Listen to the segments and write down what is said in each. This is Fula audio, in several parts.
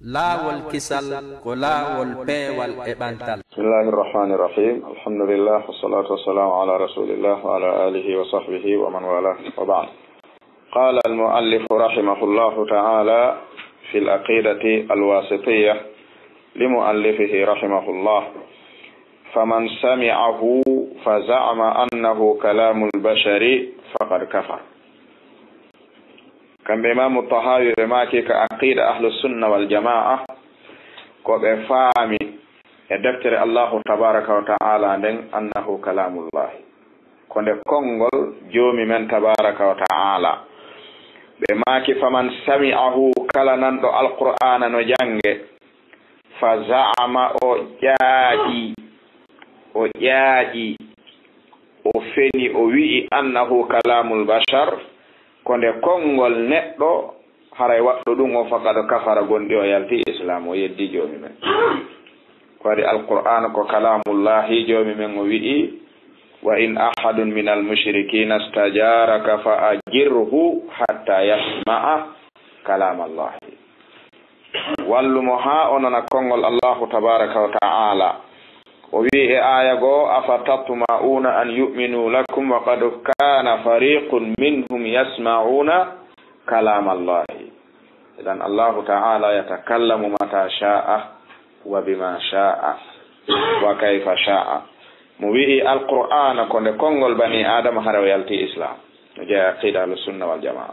laawol kisal ko laawol peewal e ɓantal. Bismillahir Rahmanir Rahim. Alhamdulillah wassalatu wassalamu ala rasulillah wa ala alihi wa sahbihi wa man wala wa ba'd. Qala al-muallif rahimahullahu ta'ala fi al-aqidati al-wasitiyyah li muallifihi rahimahullah faman sami'ahu fa za'ama annahu kalamul bashari faqad kafar. kamɓe imamu Tahawi ɓe maaki ka aqida ahlus sunna wal jamaa ko ɓe faami e deftere Allahu tabaraka wa ta'ala nden annahu kalamullahi ko nde konngol joomi men tabaraka wa ta'ala. ɓe maaki faman sami'ahu kala nanɗo alqur'ana no jange fa za'ama o ƴaaƴi o feni o wi'i annahu kalamul bashar ko nde konngol neɗɗo haray waɗɗo ɗum o faqad kafara gonɗi o yalti islam o yeddi joomi men. ko waɗi alqur'an ko kalamullahi joomi men o wi'i wa in ahadun min almushrikina stajaraka fa ajirhu hatta yasma'a kalamallahi. wallumo ha o nana konngol allahu tabaraka wa ta'ala o wi e aya goo afatatma'una an yu'minu lakum wa qad kana fariqun minhum yasma'una kalam allahi. idan allahu ta'ala yatakallamu mata sha'a wa bima sha'a wa kayfa sha'a. mo wi'i alqur'ana ko nde konngol bani adama hara o yalti islam no jeeya aqida ahlus sunna wal jamaa.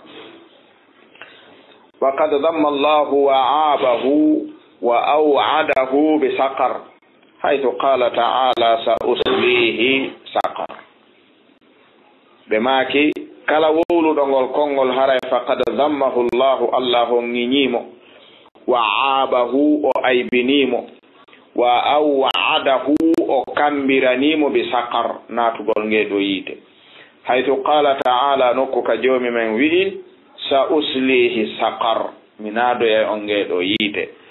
wa qad damma allahu wa aabahu wa aw'adahu bi saqar haythu qala ta'ala sa uslihi saqar. ɓe maaki kala wowluɗo ngol konngol haray faqad dammahu llahu allahu ŋiñimo wa aabahu o aybinimo wa aw'adahu o kambiranimo bi saqar naatugol ngeeɗo yiite. haythu qala ta'ala nokku ka joomi men wi'i sa uslihi saqar mi naadoya on ngeeɗo yiite.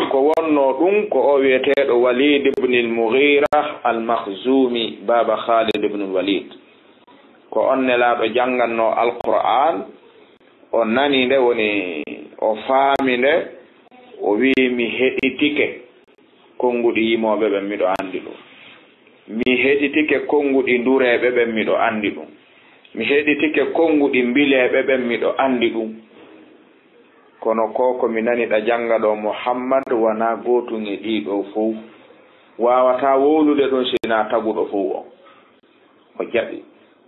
ko wonno ɗum ko o wiyeteɗo Walid ibn al-Mughira al-Makhzumi baba Khalid ibn al-Walid ko on nelaɗo jangganno alqur'an o nani nde woni o faami nde o wi mi heɗitike konnguɗi yimoɓe ɓen miɗo andi ɗum, mi heɗitike konnguɗi ndureɓe ɓen miɗo andi ɗum, mi heɗitike konnguɗi mbileɓe ɓen miɗo andi ɗum. kono ko mi nani ɗa janga ɗo Muhammad wana gotum e ɗiɗo fof wawata wowlude ɗum sina taguɗo fof o jaɓi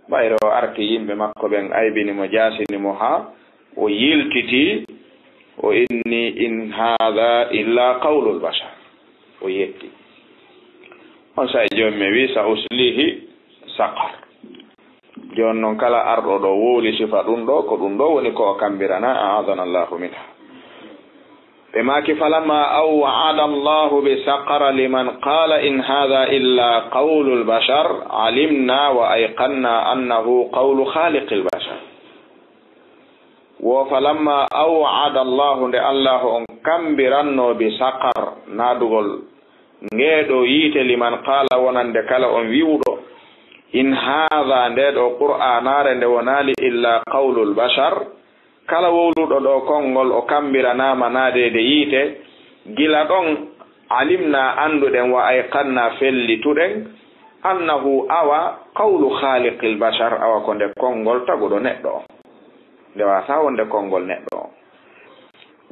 ɓayre o arti yimɓe makko ɓen aybini mo jasini mo ha o yiltiti o inni in hadha illa qawlul bashar o yetti on sa joni mi wi sa uslihi saqar. joni noon kala arɗo ɗo wowli sifa ɗum ɗo ko ɗum ɗo woni ko o kambirana a'adana allahu minha. ɓe maaki falamma aw'ada allahu bi saqara liman qala in hadha illa qawlu lbashar alimna wa ayqanna annahu qawlu khaliqi lbashar. wo falamma aw'ada allahu nde allahu on kambiranno bi saqar naadugol ngeeɗo yiite liman qala wonande kala on wiwɗo in hadha nde ɗo qur'anare nde wonali illa qawlul bashar kala wowluɗo ɗo konngol o kambiranama naadede yiite gila ɗon alimna anduɗen wa ayqanna fellituɗen annahu awa qawlu khaliqil bashar awa ko nde konngol taguɗo neɗɗo o nde wata wonde konngol neɗɗo o.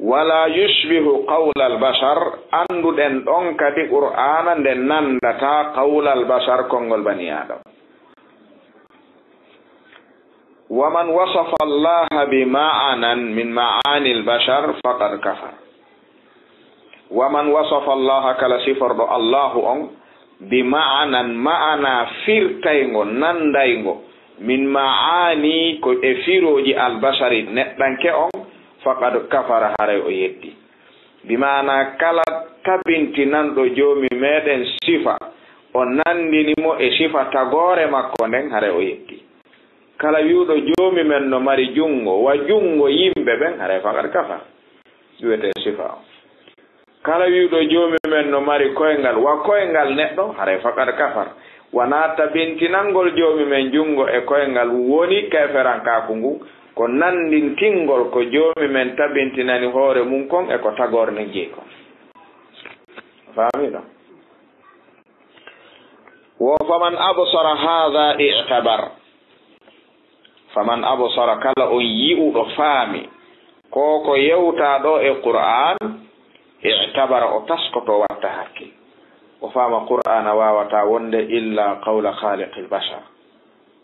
wala yushbihu qawlal bashar anduɗen ɗon kadi qur'ana nde nandata qawlal bashar konngol bani adama. ومن وصف الله بمعنى من معاني البشر فقد كفر. ومن وصف الله كلا صفر الله بمعنى معنى فرتينغو ننداينغو من معاني كو افيروجي البشر نتانكي فقد كفر هاري او يدي. بمعنى كلا تبنتي نندو جومي ميدن صفة o nandinimo e sifa tagore makko nden hare o yetti. kala wiwɗo joomi men no mari jungo wa jungo yimɓe ɓen haray faqad kafar wiwete sifa o. kala wiwɗo joomi men no mari koyngal wa koyngal neɗɗo haray faqad kafar. wana tabintinangol joomi men jungo e koyngal woni keferankaku ngu ko nandintingol ko joomi men tabintinani hoore mum kon e ko tagorne jeyi kon faamiɗo wo faman absara hada i'tabar faman absara kala on yi'uɗo faami ko yewta ɗo e qur'an i'tabara o taskoto watta hakkil o faama qur'ana wawata wonde illa qawla khaliqil bashar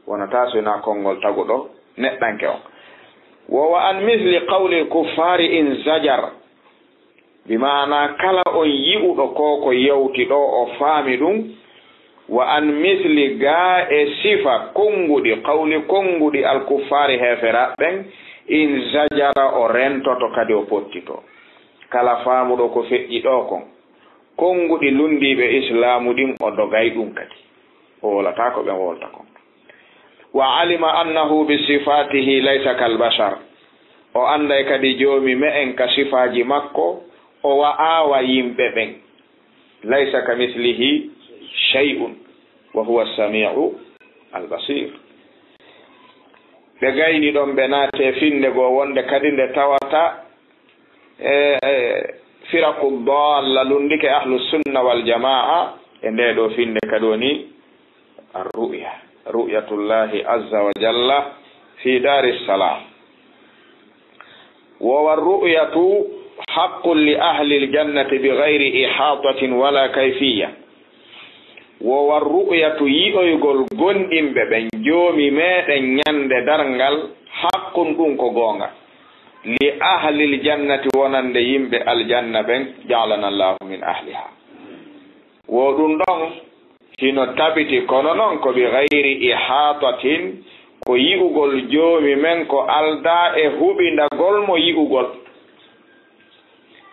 wonata sona konngol taguɗo neɗɗanke on wo wa an misli qawli kuffari in zajar bimana kala on yi'uɗo ko yewti ɗo o faami ɗum wa an misli ga e sifa konguɗi qawli konguɗi alkuffari heferaɓɓen in zajara o rentoto kadi o pottito kala faamuɗo ko feƴƴi ɗo kon konguɗi lundiɓe islamu ɗin o dogay ɗum kadi o wolata ko ɓen wolta kon wa alima annahu bi sifatihi laysa kal bashar o anday kadi joomi me en ka sifaji makko o wa'awa yimɓe ɓen laysa ka mislihi shay'un wa huwa as-sami'u al-basir ɓe gayni ɗon ɓe naate finde goo wonde kadi nde tawata firaku dalla lundike ahlu sunna wal jamaa e nde ɗo finde kadi woni ar-ru'ya ru'yatullahi azza wa jalla fi dari salam wa ar-ru'yatu haqqun li ahli al-jannati bighayri ihatatin wala kayfiyya wo war ru'yatu yi'oygol gonɗinɓe ɓen joomi meɗen ñande darngal haqqun ɗum ko goonga li ahlil jannati wonande yimɓe aljanna ɓen ja'alana llahu min ahliha wo ɗum ɗon hino tabiti kono noon ko bi gayri ihatatin ko yi'ugol joomi men ko alda e huɓindagol mo yi'ugol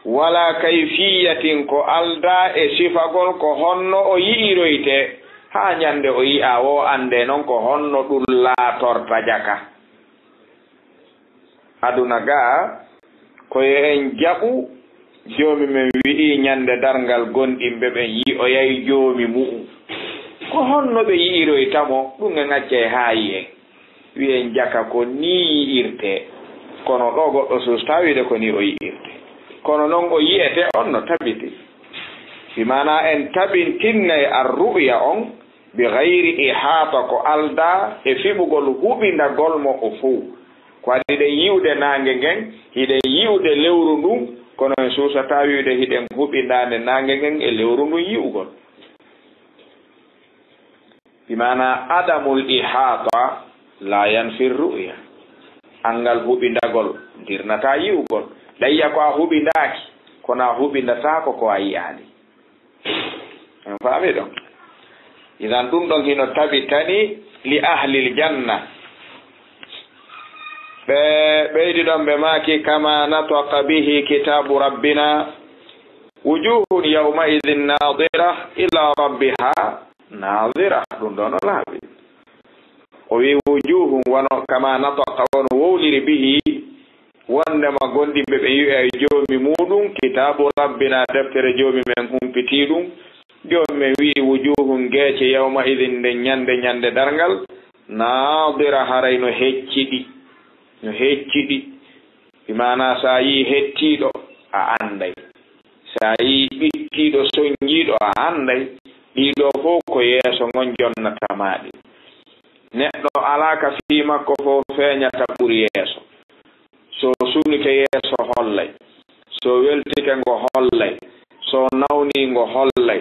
wala kayfiyatin ko alda e sifagol ko honno o yi'iroyte ha ñande o yi'a wo ande noon ko honno ɗum laatorta jaka aduna ga koye en jaɓu joomi men wi'i ñande darngal gonɗinɓe ɓen yi'oyay joomi mu'um ko honno ɓe yi'iroytamo ɗum e ŋacce ha yi'en wi'en jaka ko ni yi'irte kono ɗo goɗɗo susta wiide ko ni o yi'irte kono noon o yi'ete on no tabiti bimana en tabintinnay ar-ru'ya on bi gayri ihata ko alda e fiɓugol huɓindagol mo o fuu ko adi ɗen yiwde nange ngen hiɗen yiwde lewru ndun kono en suusata wiwde hiɗen huɓindande nange ngen e lewru ndun yiwgol bimana adamul ihata la yanfi ru'ya angal huɓindagol dirnata yiwgol ɗayya ko a huɓindaki kono a huɓindatako ko a yiyani en faami ɗon idan ɗum ɗon hino tabitani li ahlil janna ɓe ɓeydi ɗon ɓe maaki kama nataka bihi kitabu rabbina wujuhun yawma idin nadira ila rabbiha nadira ɗum ɗon o laaɓi o wi wujuhun wono kama nataka wono wowliri bihi wondema gonɗinɓe ɓe yi'i e joomi muɗum kitabu rabbina deftere joomi men humpiti ɗum joomi men wi'i wujuhun geece yawma idin nde ñande darngal nadira haray no hecciɗi imana sa yi hettiɗo a anday sa yi ɓittiɗo soñjiɗo a anday ɗiɗo fof ko yeeso ngon jonnata maɗi neɗɗo alaka fi makko fof feeñata ɓuri yeeso so sunike yeeso hollay so weltike ngo hollay so nawni ngo hollay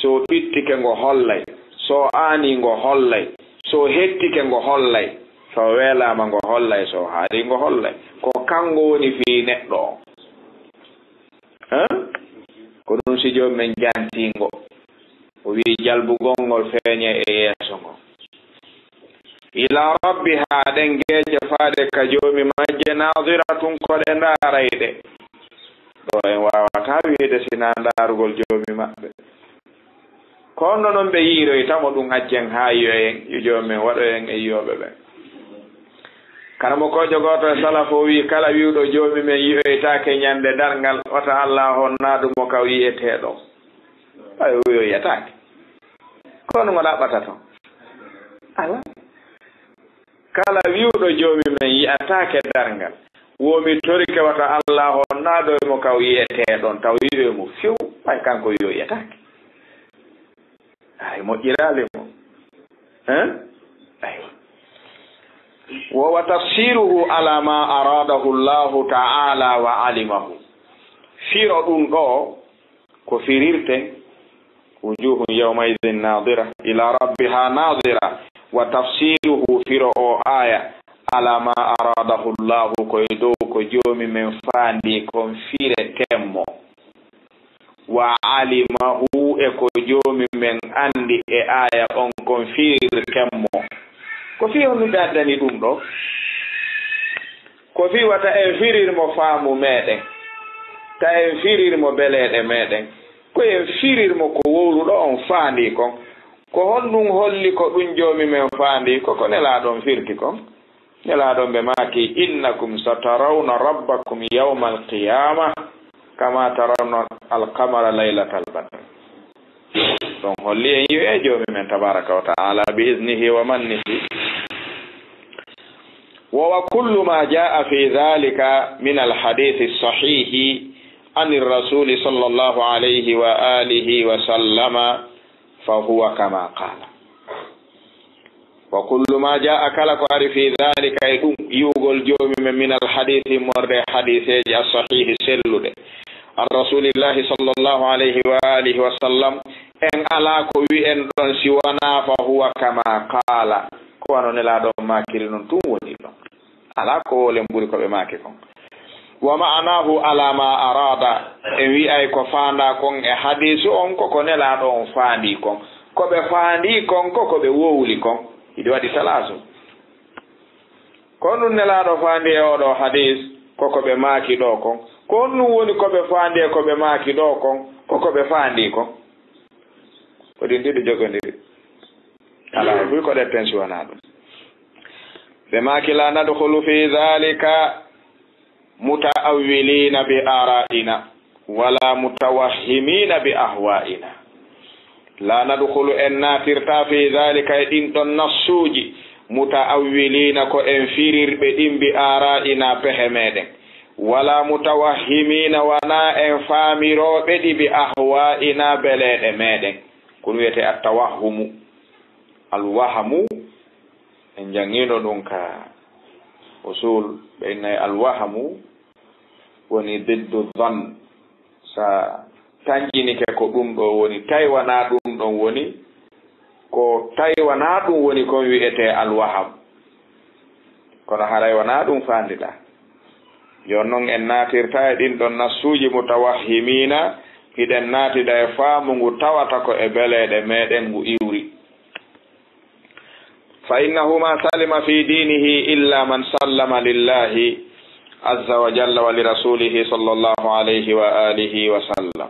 so ɓittike ngo hollay so aani ngo hollay so hettike ngo hollay so weelama ngo hollay so haari ngo hollay ko kango woni fi neɗɗo on ko ɗum si joomi men jantingo o wi jalbugol ngol feeñe e yeeso ngo ila rabbiha ɗen geeje faade ka joomi majje nadiratun ko ɗe ndaarayɗe ɗo en wawata wiide sina ndaarugol joomi maɓɓe kono noon ɓe yiiroytamo ɗum accen ha yiyoyen yo joomi men waɗoyen e yiyoɓe ɓen karamokojo goto e salafo wi kala wiwɗo joomi men yiyoytake ñande darngal ota Allah on naadumo kaw yiyeteɗo ay wiyo yiyatake kono ngo ɗaɓɓata ton ala kala wi'uɗo joomi men yi'ataake darngal womi tori kewata Allah on naɗo mo kaw yi'eteɗon taw wi'e mo few pay kanko yo yi'ataake ay moƴƴiraale mo aywa wa tafsiruhu ala ma aradahu Allahu ta'ala wa alimahu firo ɗum ɗo ko firirte wujuhun yawmaidin nadira ila rabbiha nadira wa tafsiruhu firo o aya ala ma aradahu Allahu koye dow ko joomi men faandi kon fire temmo wa alimahu e ko joomi men andi e aya on kon firir temmo ko fi honnude addani ɗum ɗo ko fi wata en firirmo faamu meɗen ta en firirmo beleɗe meɗen ko en firirmo ko wowruɗo on faandi kon ko honɗum holli ko ɗum joomi men faandi koko nelaɗon firti kon nelaɗon ɓe maaki innakum satarawna rabbakum yawma alqiyama kama tarawna alqamara laylatal badr ɗon holli en yiwe joomi men tabaraka wa ta'ala bi iznihi wa mannihi wa kullu ma jaa fi dhalika min alhadith as-sahih عن الرسول صلى الله عليه وآله وسلم فهو كما قال وكل ما جاء كلك في ذلك يقول جوم من الحديث مر حديث الصحيح سلود عن رسول الله صلى الله عليه وآله وسلم إن على كوي إن دون سوانا فهو كما قال كوانو نلا دون ما كيرنون تووني على كول مبوركو بماكيكم wa ma'anahu ala ma arada en wi ay ko faanda kon e hadisu on koko nelaɗo on faandi kon ko ɓe faandi kon koko ɓe wowli kon iɗi waɗi talasu kon ɗum nelaɗo faandi e oɗo hadis koko ɓe maaki ɗo kon kon ɗum woni ko ɓe faandi e ko ɓe maaki ɗo kon koko ɓe faandi kon koɗin ɗiɗi jogodiri ala ɓuy ko ɗetten siwana ɗum ɓe maaki la nadkhulu fi dhalika mutaawwilina bi ara'ina wala mutawahhimina bi ahwa'ina la nadkhulu en natirta fi dhalika din don nasuji mutaawwilina ko en firirbe din bi ara'ina pehe meden wala mutawahhimina wana en famirobe di bi ahwa'ina belede meden kun wete at-tawahhumu al-wahmu en jangino dun ka usul bayna al-wahmu woni diddu dhann sa tanjini ke ko ɗum ɗo woni taywana ɗum ɗon woni ko taywana ɗum woni ko wi'ete al-waham kono haray wana ɗum faandida jon noon en natirta e ɗin ɗon nassuji mutawahhimina hiɗen natida e faamu ngu tawata ko e beleɗe meɗen ngu iwri fa innahu ma salima fi dinihi illa man sallama lillahi azza wa jalla wa li rasulihi sallallahu alayhi wa alihi wa sallam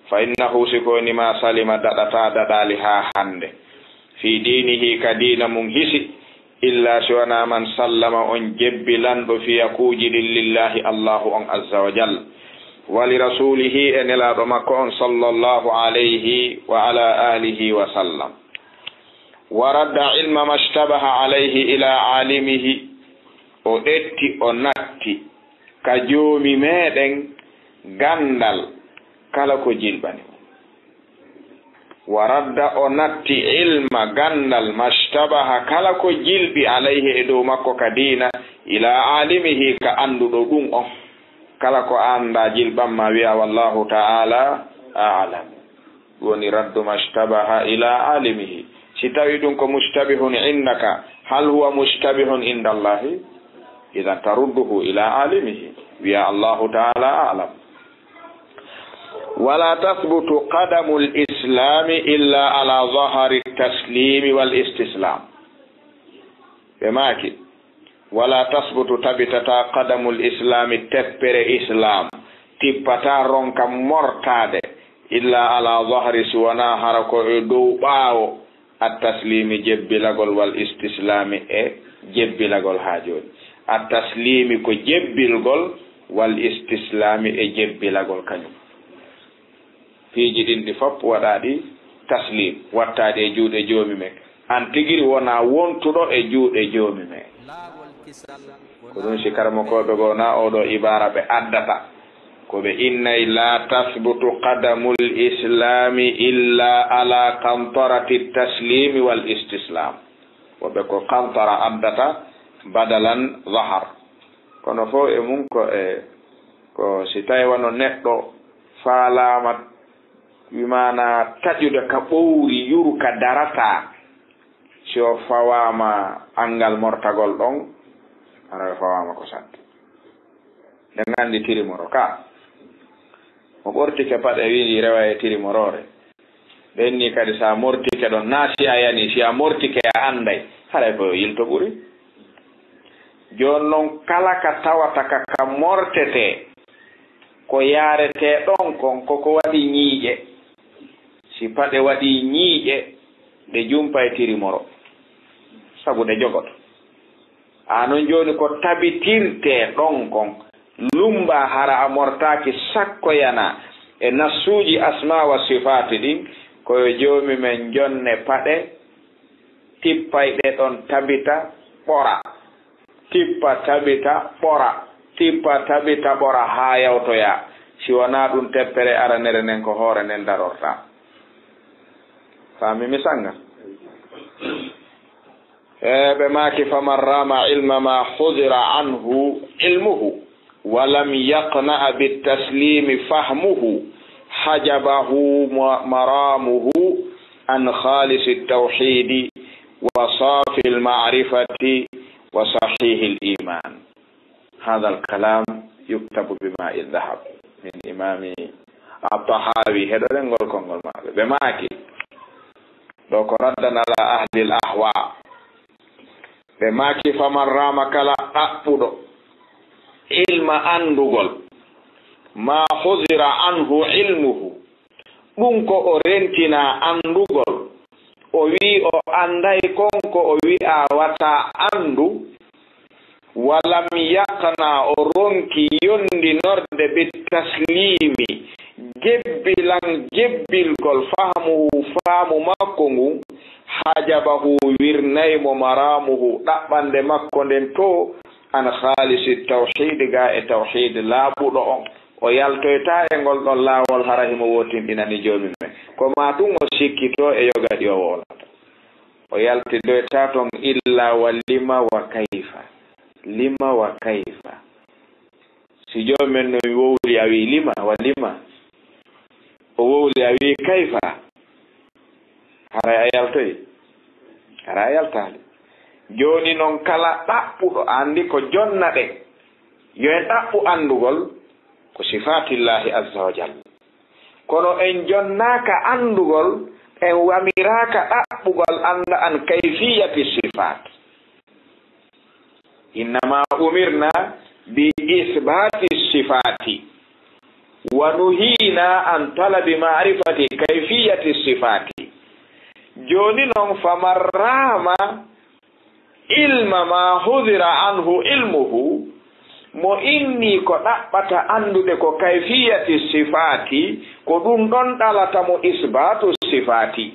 fa innahu sikoni ma salima daɗata daɗali ha hande fi dinihi ka dina mum hisi illa siwana man sallama on jebbilanɗo fiyakuji ɗin lillahi allahu on azza wa jalla wa li rasulihi e nelaɗo makko on sallallahu alayhi wa ala alihi wa sallam wa radda ilma mashtabaha alayhi ila alimihi o ɗetti o natti ka joomi meɗen gandal kala ko jilbani wa radda o natti ilma gandal mashtabaha kala ko jilbi alayhi e dow makko ka dina ila alimihi ka anduɗo ɗum on kala ko anda jilbanma wiya wallahu ta'ala a'lam woni raddu mashtabaha ila alimihi si tawi ɗum ko mustabihun indaka hal huwa mustabihun inda allahi idan tarudduhu ila alimihi wiya allahu ta'ala a'lam wala tathbutu qadamu al-islami illa ala zahari at-taslimi wal istislam bemaki wala tathbutu tabitata qadamu al-islami teppere islam tippata ronka mortade illa ala zahri suwana harako e dow ɓaawo at-taslimi jebbilagol wal istislami e jebbilagol ha joni at-taslimi ko jebbilgol wal istislami e jebbilagol kañum fiiji ɗin ɗi fof waɗaɗi taslim wattaɗi e juuɗe joomi men an tigiri wona wontuɗo e juuɗe joomi men ko ɗum sikarmokoɓe goo na oɗo ibara ɓe addata ko ɓe innay la tasbutu qadamul islami illa ala kantarati taslimi wal istislam woɓe ko kantara addata badalan zahar kono fo e mum ko si tawi wano neɗɗo faalama wimana taƴude ka ɓowri yuru ka darata si o fawama angal mortagol ɗon ara fawama ko sadde nde gandi tirimoro ka mo ɓortike paɗe wiindi rewa e tirimorore ɓenni kadi sa mortike ɗon na si a yani si a mortike a anday haray ko yilto ɓuri joni noon kala ka tawata ka mortete ko yarete ɗon kon koko waɗi ñiiƴe si paɗe waɗi ñiiƴe ɗe jumpa e tirimoro sabu ɗe jogoto anon joni ko tabitirte ɗon kon lumba hara a mortaki sakkoyana e nassuji asma wa sifati ɗin koyo jomi men jonne paɗe tippay ɗe ɗon tabita ɓora tippa tabita ɓora tippa tabita ɓora ha yawtoya si wona ɗum teppere aranere nden ko hoore nden darorta fami mi sanga ɓe maki faman rama ilma ma hudira anhu ilmuhu walam yaqna'a bitaslimi fahmuhu hajabahu maramuhu an khalisi tawhidi wa safi almarifati wa sahihi aliman. هذا الكلام يكتب بماء الذهب من إمام الطحاوي هذا نقول كونغول ما بماكي لو كردنا على أهل الأهواء بماكي فمن رام كلا أقبض علم أندغل ما حذر عنه علمه ɗumko o rentina andugol o wi o anday konko o wi'a wata andu walam yakna o ronki yondinorde bi taslimi jebbilgol faamu makko ngu hajabahu wirnaymo maramuhu ɗaɓɓande makko nden to an khalisi tawhid ga e tawhid laaɓuɗo on o yaltoyta e ngol ɗon laawol hara himo wotinɗinani joomi men ko ma ɗum o sikkito e yogaɗi o wolata o yaltidoyta ton illa wa lima wa kayfa lima wa kayfa si joomen no wowli a wi lima wa lima o wowli a wi kayfa hara a yaltoyi hara a yaltali joni noon kala ɗaɓɓuɗo andi ko jonna ɗe yo en ɗaɓɓu andugol ko sifatillahi azza wa jalla kono en jonnaka andugol en wamiraka ɗaɓɓugol anda an kayfiyati sifat innama umirna bi isbati sifati wa nuhina an talabi ma'rifati kayfiyati sifati joni noon famarrama ilma ma hudira anhu ilmuhu mo inni ko ɗaɓɓata andude ko kayfiyati sifati ko ɗum ɗon ɗalata mo isbatu sifati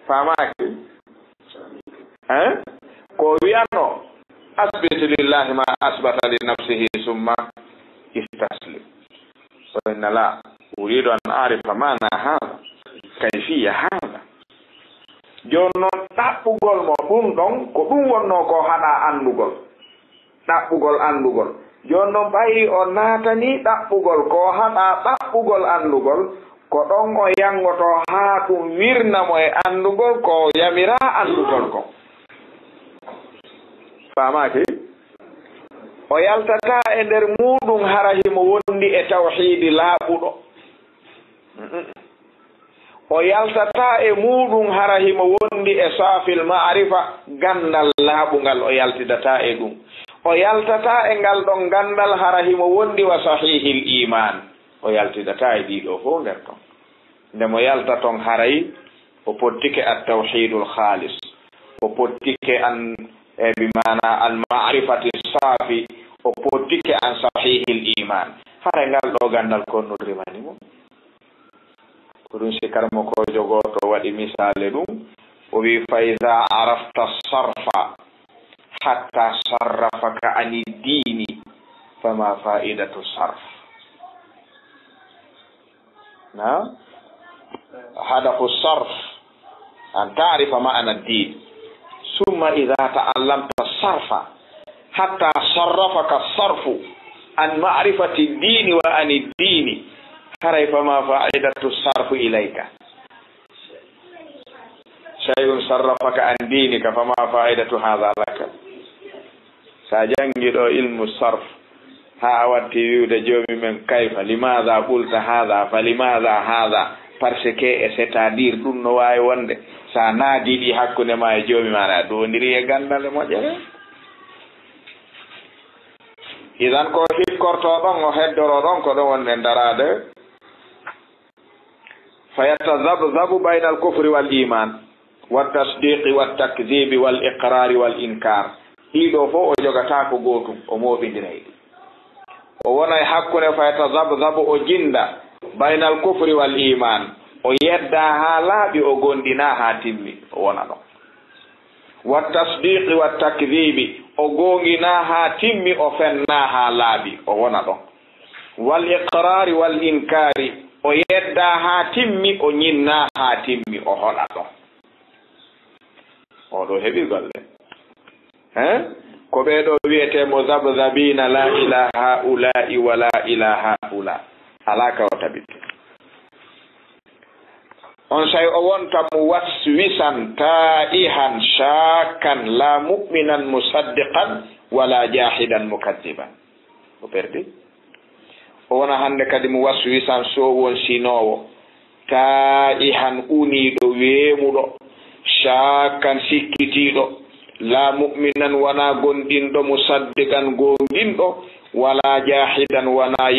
famaki ko wiyano asbitu lillahi ma asbata li nafsihi summa istaslim wa inna la uridu an arifa mana hada kayfiya hada joni noon ɗaɓɓugol mo ɗum ɗon ko ɗum wonno ko haɗa andugol ɗaɓɓugol andugol joni noon ɓayi o naatani ɗaɓɓugol ko haɗa ɗaɓɓugol andugol ko ɗon o yangoto haa ɗum wirnamo e andugol ko yamira andugol ko famaki o yaltata e nder muɗum hara himo wondi e tawhidi laaɓuɗo o yaltata e muɗum hara himo wondi e safil ma'rifa gandal laaɓugal o yaltidata e ɗum o yaltata e ngal ɗon gandal hara himo wondi wa sahihil iman o yaltidata e ɗiɗo fof nder ton nde mo yalta ton haray o pottike at tawhidul khalis o pottike an e bimana al ma'rifati safi o pottike an sahihil iman hara ngal ɗo gandal konnudrimani mo ko ɗum sikarmo ko jogoto waɗi misale ɗum وفي فإذا عرفت الصرف حتى صرفك عن الدين فما فائدة الصرف. نعم، هدف الصرف أن تعرف معنى الدين، ثم إذا تعلمت الصرف حتى صرفك الصرف عن معرفة الدين وعن الدين فما فائدة الصرف إليك. شيء صرفك عن دينك فما فائدة هذا لك. سأجنجد علم الصرف ها أودي يود جومي من كيف لماذا قلت هذا فلماذا هذا parce c'est-à-dire ɗum no wawi wonde sa naadiɗi hakkude ma e joomi ma dondiri e gandal e moƴƴere. idan ko hikkorto ɗon o heddoro ɗon ko ɗon wonde darade fayatazabzabu bayna al kufri wal iman wa tasdiqi wa takdibi wal iqrari wal inkar. ɗiɗo fo o jogata ko gotum o moɓidirayɗi o wona e hakkude fayatazabzabu o jinda baynal kufri wal iman o yedda ha laaɓi o gondina ha timmi o wona ɗon. wa tasdiqi wa takdibi o gongina ha timmi o fenna ha laaɓi o wona ɗon. wal iqrari wal inkari o yedda ha timmi o ñinna ha timmi o hoɗa ɗon. oɗo heɓi golle ko ɓeɗo wiyete mo zabzabina la ilaha ula'i wa la ilaha ula alaka o tabitte on say o wonta mo waswisan ta'ihan shakan la mu'minan musaddiqan wala jahidan mukaddiban o perdi o wona hande kadi mo waswisan sowon sinowo ta'ihan uniɗo weemuɗo shakan sikkitiɗo la mu'minan wana gondinɗo musaddiqan gonginɗo wala jahidan wana